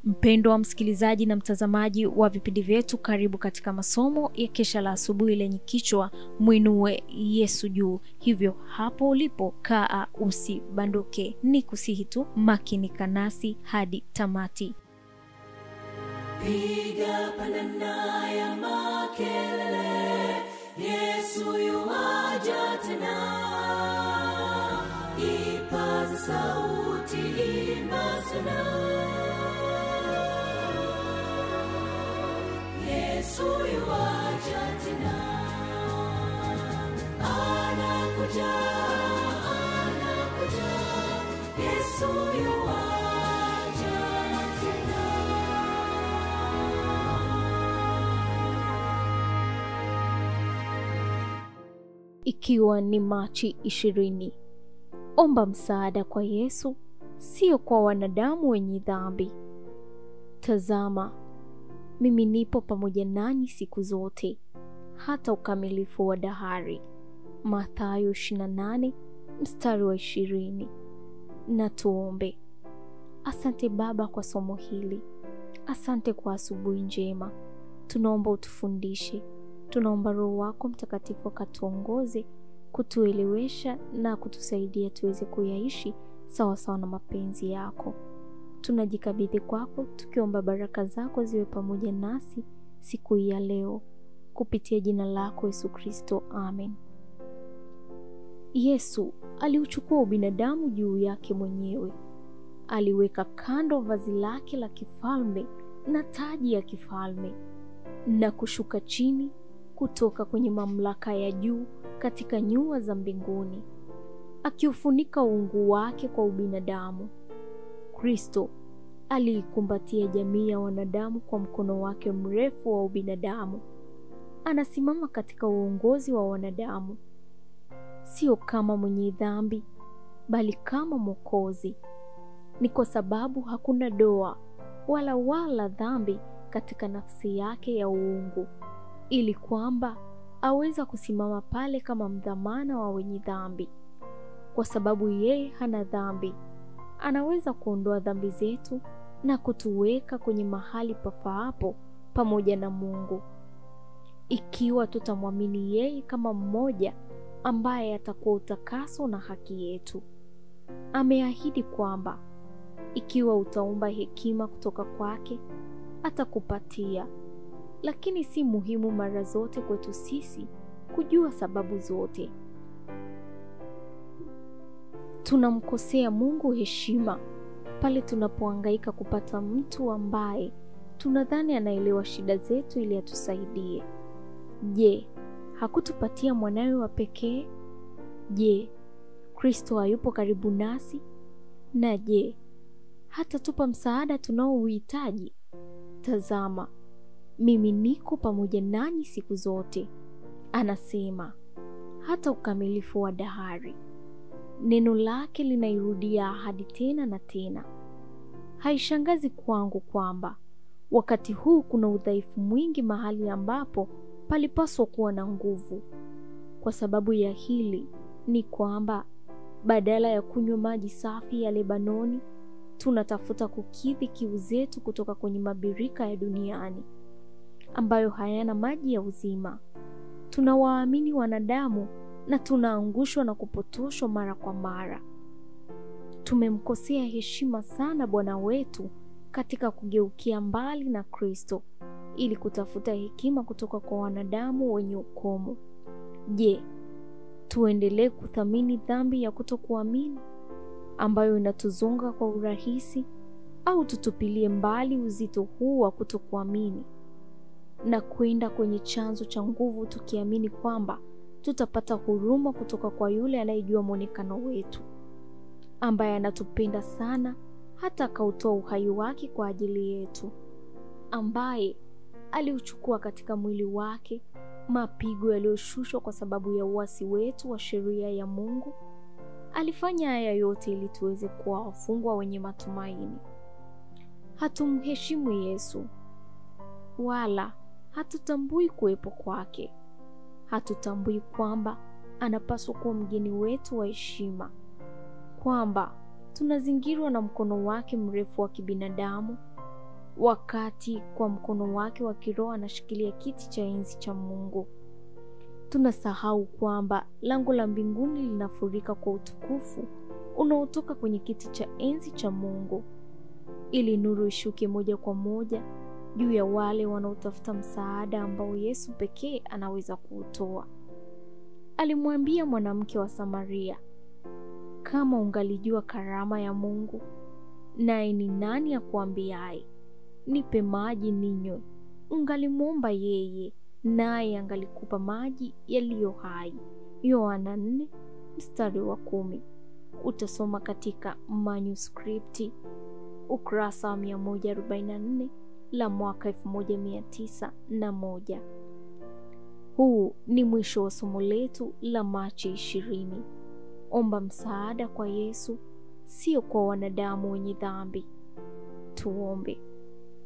Mpendwa wa msikilizaji na mtazamaji wa vipindi vyetu, karibu katika masomo ya kesha la asubuhi lenye kichwa Muinue Yesu juu. Hivyo hapo ulipo kaa usibanduke, ni kusihi tu makinika nasi hadi tamati. Piga pandana ya makelele, Yesu yuaja tena. Ipaza sauti, imba sana. Yesu yuaja tena. Anakuja, anakuja. Yesu yuaja tena. Ikiwa ni Machi 20, omba msaada kwa Yesu, sio kwa wanadamu wenye dhambi. Tazama, mimi nipo pamoja nanyi siku zote, hata ukamilifu wa dahari. Mathayo 28 mstari wa 20. Na tuombe. Asante Baba kwa somo hili. Asante kwa asubuhi njema. Tunaomba utufundishe. Tunaomba Roho wako Mtakatifu akatuongoze, kutuelewesha na kutusaidia tuweze kuyaishi sawa sawa na mapenzi yako. Tunajikabidhi kwako tukiomba baraka zako ziwe pamoja nasi siku hii ya leo, kupitia jina lako Yesu Kristo, amen. Yesu aliuchukua ubinadamu juu yake mwenyewe. Aliweka kando vazi lake la kifalme na taji ya kifalme, na kushuka chini kutoka kwenye mamlaka ya juu katika nyua za mbinguni, akiufunika uungu wake kwa ubinadamu. Kristo aliikumbatia jamii ya wanadamu kwa mkono wake mrefu wa ubinadamu. Anasimama katika uongozi wa wanadamu, sio kama mwenye dhambi, bali kama Mwokozi. Ni kwa sababu hakuna doa wala dhambi katika nafsi yake ya uungu, ili kwamba aweza kusimama pale kama mdhamana wa wenye dhambi. Kwa sababu yeye hana dhambi, anaweza kuondoa dhambi zetu na kutuweka kwenye mahali pafaapo pamoja na Mungu, ikiwa tutamwamini yeye kama mmoja ambaye atakuwa utakaso na haki yetu. Ameahidi kwamba ikiwa utaomba hekima kutoka kwake, atakupatia. Lakini si muhimu mara zote kwetu sisi kujua sababu zote. Tunamkosea Mungu heshima pale tunapohangaika kupata mtu ambaye tunadhani anaelewa shida zetu ili atusaidie. Je, hakutupatia mwanawe wa pekee? Je, Kristo hayupo karibu nasi? Na je, hatatupa msaada tunaouhitaji? Tazama, mimi niko pamoja nanyi siku zote, anasema, hata ukamilifu wa dahari. Neno lake linairudia ahadi tena na tena. Haishangazi kwangu kwamba wakati huu kuna udhaifu mwingi mahali ambapo palipaswa kuwa na nguvu. Kwa sababu ya hili ni kwamba badala ya kunywa maji safi ya Lebanoni, tunatafuta kukidhi kiu zetu kutoka kwenye mabirika ya duniani ambayo hayana maji ya uzima. Tunawaamini wanadamu na tunaangushwa na kupotoshwa mara kwa mara. Tumemkosea heshima sana Bwana wetu katika kugeukia mbali na Kristo ili kutafuta hekima kutoka kwa wanadamu wenye ukomo. Je, tuendelee kuthamini dhambi ya kutokuamini ambayo inatuzonga kwa urahisi, au tutupilie mbali uzito huu wa kutokuamini na kwenda kwenye chanzo cha nguvu, tukiamini kwamba tutapata huruma kutoka kwa yule anayejua muonekano wetu, ambaye anatupenda sana hata akautoa uhai wake kwa ajili yetu, ambaye aliuchukua katika mwili wake mapigo yaliyoshushwa kwa sababu ya uasi wetu wa sheria ya Mungu. Alifanya haya yote ili tuweze kuwa wafungwa wenye matumaini. Hatumheshimu Yesu wala hatutambui kuwepo kwake. Hatutambui kwamba anapaswa kuwa mgeni wetu wa heshima, kwamba tunazingirwa na mkono wake mrefu wa kibinadamu, wakati kwa mkono wake wa kiroho anashikilia kiti cha enzi cha Mungu. Tunasahau kwamba lango la mbinguni linafurika kwa utukufu unaotoka kwenye kiti cha enzi cha Mungu, ili nuru ishuke moja kwa moja juu ya wale wanaotafuta msaada ambao Yesu pekee anaweza kuutoa. Alimwambia mwanamke wa Samaria, kama ungalijua karama ya Mungu, naye ni nani akuambiaye, nipe maji ninywe, ungalimwomba yeye, naye angalikupa maji yaliyo hai. Yohana 4:10. Utasoma katika manuskripti ukurasa wa 144 la mwaka 1901. Huu ni mwisho wa somo letu la Machi 20. Omba msaada kwa Yesu, sio kwa wanadamu wenye dhambi. Tuombe.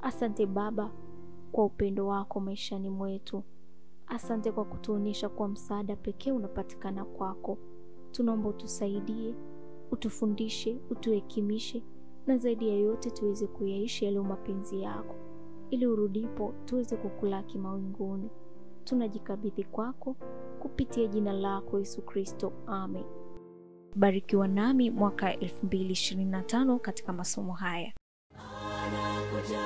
Asante Baba kwa upendo wako maishani mwetu. Asante kwa kutuonyesha kwa msaada pekee unapatikana kwako. Tunaomba utusaidie, utufundishe, utuhekimishe, na zaidi ya yote tuweze kuyaishi yale mapenzi yako, ili urudipo tuweze kukulaki mawinguni. Tunajikabidhi kwako kupitia jina lako Yesu Kristo. Amen. Barikiwa nami mwaka 2025 katika masomo haya. Anakuja.